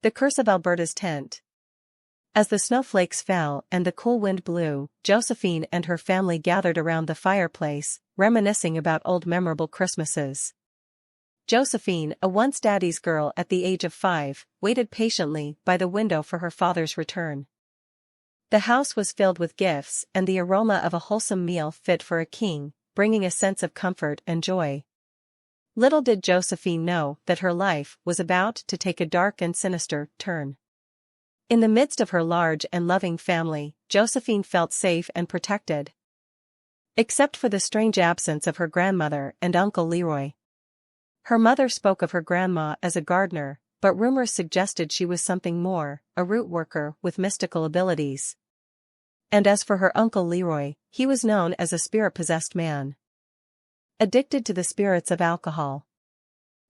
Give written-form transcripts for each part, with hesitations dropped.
The curse of Alberta's tent. As the snowflakes fell and the cool wind blew, Josephine and her family gathered around the fireplace, reminiscing about old memorable Christmases. Josephine, a once daddy's girl at the age of 5, waited patiently by the window for her father's return. The house was filled with gifts and the aroma of a wholesome meal fit for a king, bringing a sense of comfort and joy. Little did Josephine know that her life was about to take a dark and sinister turn. In the midst of her large and loving family, Josephine felt safe and protected. Except for the strange absence of her grandmother and Uncle Leroy. Her mother spoke of her grandma as a gardener, but rumors suggested she was something more, a root worker with mystical abilities. And as for her Uncle Leroy, he was known as a spirit-possessed man, addicted to the spirits of alcohol.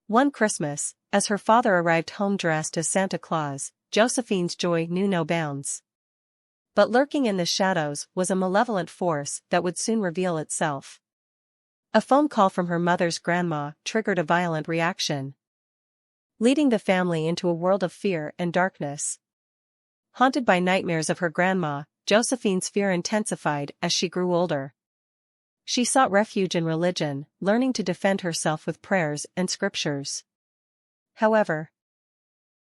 One Christmas, as her father arrived home dressed as Santa Claus, Josephine's joy knew no bounds. But lurking in the shadows was a malevolent force that would soon reveal itself. A phone call from her mother's grandma triggered a violent reaction, leading the family into a world of fear and darkness. Haunted by nightmares of her grandma, Josephine's fear intensified as she grew older. She sought refuge in religion, learning to defend herself with prayers and scriptures. However,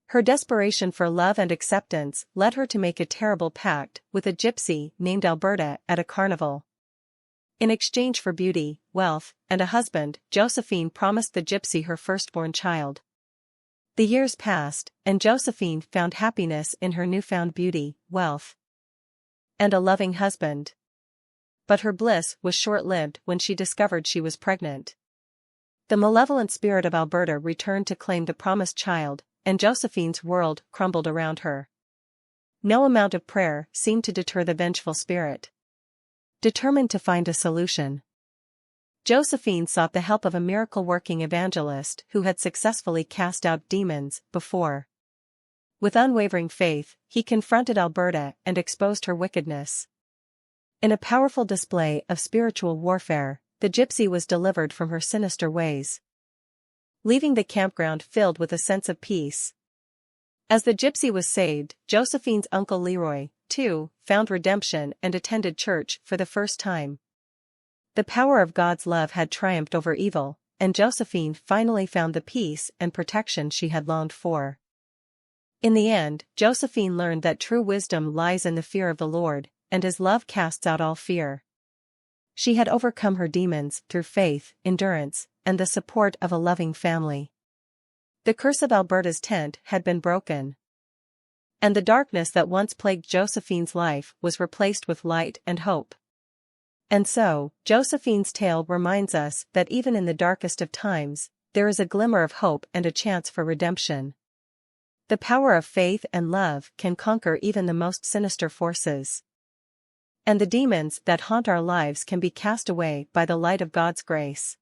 her desperation for love and acceptance led her to make a terrible pact with a gypsy named Alberta at a carnival. In exchange for beauty, wealth, and a husband, Josephine promised the gypsy her firstborn child. The years passed, and Josephine found happiness in her newfound beauty, wealth, and a loving husband. But her bliss was short-lived when she discovered she was pregnant. The malevolent spirit of Alberta returned to claim the promised child, and Josephine's world crumbled around her. No amount of prayer seemed to deter the vengeful spirit. Determined to find a solution, Josephine sought the help of a miracle-working evangelist who had successfully cast out demons before. With unwavering faith, he confronted Alberta and exposed her wickedness. In a powerful display of spiritual warfare, the gypsy was delivered from her sinister ways, leaving the campground filled with a sense of peace. As the gypsy was saved, Josephine's Uncle Leroy, too, found redemption and attended church for the first time. The power of God's love had triumphed over evil, and Josephine finally found the peace and protection she had longed for. In the end, Josephine learned that true wisdom lies in the fear of the Lord, and His love casts out all fear. She had overcome her demons through faith, endurance, and the support of a loving family. The curse of Alberta's tent had been broken, and the darkness that once plagued Josephine's life was replaced with light and hope. And so, Josephine's tale reminds us that even in the darkest of times, there is a glimmer of hope and a chance for redemption. The power of faith and love can conquer even the most sinister forces. And the demons that haunt our lives can be cast away by the light of God's grace.